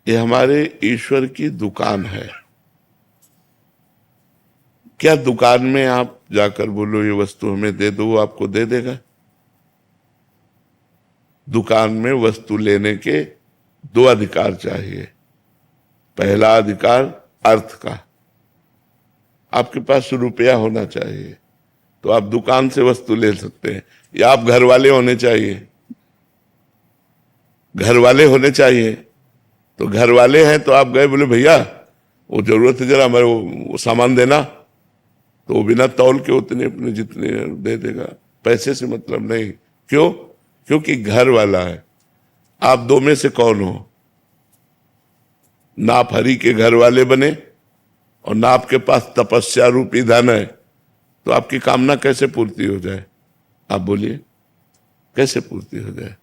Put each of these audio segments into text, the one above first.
ये हमारे ईश्वर की दुकान है। क्या दुकान में आप जाकर बोलो ये वस्तु हमें दे दो, वो आपको दे देगा? दुकान में वस्तु लेने के दो अधिकार चाहिए। पहला अधिकार अर्थ का, आपके पास रुपया होना चाहिए तो आप दुकान से वस्तु ले सकते हैं, या आप घर वाले होने चाहिए। घर वाले होने चाहिए तो घर वाले हैं तो आप गए, बोले भैया वो जरूरत है जरा हमारे वो सामान देना, तो वो बिना तौल के उतने अपने जितने दे देगा, पैसे से मतलब नहीं। क्यों? क्योंकि घर वाला है। आप दो में से कौन हो? ना आप हरि के घर वाले बने और ना आपके पास तपस्या रूपी धन है, तो आपकी कामना कैसे पूर्ति हो जाए? आप बोलिए, कैसे पूर्ति हो जाए?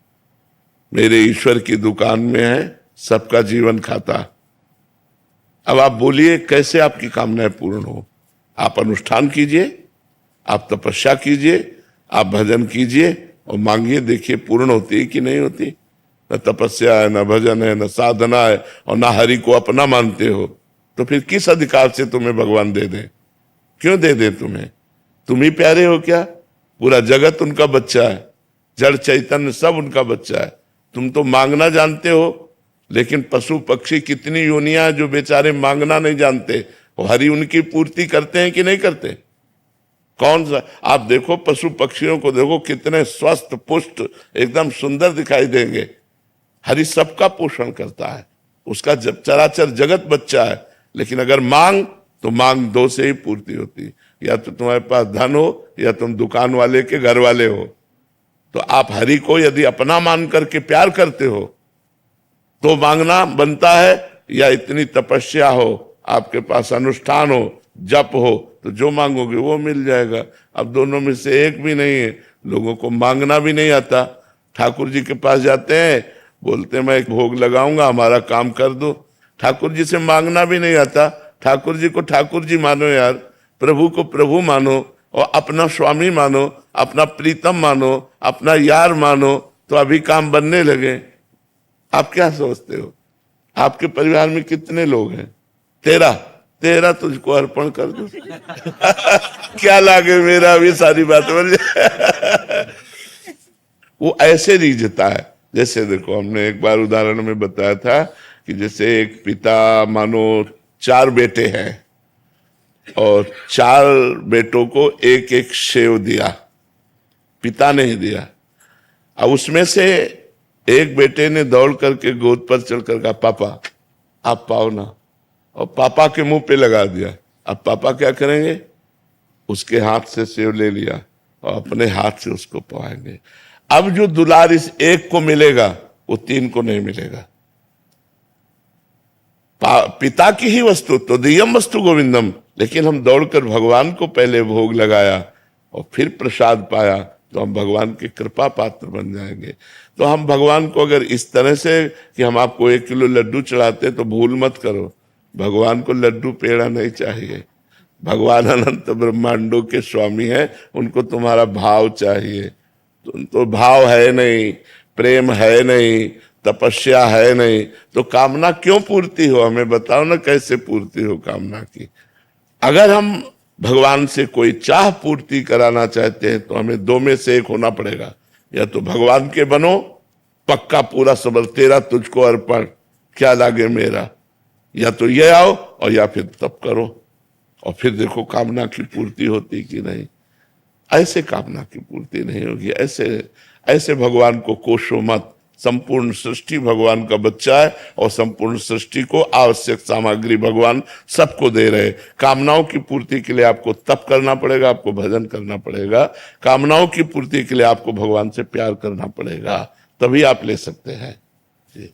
मेरे ईश्वर की दुकान में है सबका जीवन खाता। अब आप बोलिए कैसे आपकी कामनाएं पूर्ण हो? आप अनुष्ठान कीजिए, आप तपस्या कीजिए, आप भजन कीजिए और मांगिए, देखिए पूर्ण होती है कि नहीं होती। न तपस्या है, न भजन है, न साधना है, और न हरि को अपना मानते हो, तो फिर किस अधिकार से तुम्हें भगवान दे दे? क्यों दे दे तुम्हें? तुम ही प्यारे हो क्या? पूरा जगत उनका बच्चा है, जड़ चैतन्य सब उनका बच्चा है। तुम तो मांगना जानते हो, लेकिन पशु पक्षी कितनी योनियां हैं जो बेचारे मांगना नहीं जानते, वो हरि उनकी पूर्ति करते हैं कि नहीं करते? कौन सा आप देखो, पशु पक्षियों को देखो कितने स्वस्थ पुष्ट एकदम सुंदर दिखाई देंगे। हरि सबका पोषण करता है, उसका जब चराचर जगत बच्चा है। लेकिन अगर मांग तो मांग दो से ही पूर्ति होती, या तो तुम्हारे पास धन हो या तुम दुकान वाले के घर वाले हो। तो आप हरि को यदि अपना मान करके प्यार करते हो तो मांगना बनता है, या इतनी तपस्या हो, आपके पास अनुष्ठान हो, जप हो, तो जो मांगोगे वो मिल जाएगा। अब दोनों में से एक भी नहीं है। लोगों को मांगना भी नहीं आता। ठाकुर जी के पास जाते हैं, बोलते हैं मैं एक भोग लगाऊंगा, हमारा काम कर दो। ठाकुर जी से मांगना भी नहीं आता। ठाकुर जी को ठाकुर जी मानो यार, प्रभु को प्रभु मानो और अपना स्वामी मानो, अपना प्रीतम मानो, अपना यार मानो, तो अभी काम बनने लगे। आप क्या सोचते हो? आपके परिवार में कितने लोग हैं? 13। 13 तुझको अर्पण कर दो। क्या लागे मेरा, भी सारी बात बन जाए। वो ऐसे रीझता है। जैसे देखो, हमने एक बार उदाहरण में बताया था कि जैसे एक पिता मानो 4 बेटे हैं और 4 बेटों को एक एक सेव दिया, पिता ने ही दिया। अब उसमें से एक बेटे ने दौड़ करके गोद पर चढ़कर कहा पापा आप पाओ ना, और पापा के मुंह पे लगा दिया। अब पापा क्या करेंगे? उसके हाथ से सेव ले लिया और अपने हाथ से उसको पवाएंगे। अब जो दुलार इस एक को मिलेगा वो 3 को नहीं मिलेगा। पिता की ही वस्तु तो दियम वस्तु गोविंदम, लेकिन हम दौड़कर भगवान को पहले भोग लगाया और फिर प्रसाद पाया, तो हम भगवान के कृपा पात्र बन जाएंगे। तो हम भगवान को अगर इस तरह से कि हम आपको 1 किलो लड्डू चढ़ाते, तो भूल मत करो, भगवान को लड्डू पेड़ा नहीं चाहिए। भगवान अनंत ब्रह्मांडों के स्वामी हैं, उनको तुम्हारा भाव चाहिए। तो भाव है नहीं, प्रेम है नहीं, तपस्या है नहीं, तो कामना क्यों पूर्ति हो? हमें बताओ ना कैसे पूर्ति हो कामना की। अगर हम भगवान से कोई चाह पूर्ति कराना चाहते हैं तो हमें 2 में से एक होना पड़ेगा। या तो भगवान के बनो, पक्का पूरा सबल, तेरा तुझको अर्पण, क्या लागे मेरा, या तो ये आओ, और या फिर तप करो, और फिर देखो कामना की पूर्ति होती कि नहीं। ऐसे कामना की पूर्ति नहीं होगी। ऐसे भगवान को कोसो मत। संपूर्ण सृष्टि भगवान का बच्चा है और संपूर्ण सृष्टि को आवश्यक सामग्री भगवान सबको दे रहे। कामनाओं की पूर्ति के लिए आपको तप करना पड़ेगा, आपको भजन करना पड़ेगा। कामनाओं की पूर्ति के लिए आपको भगवान से प्यार करना पड़ेगा, तभी आप ले सकते हैं। जी।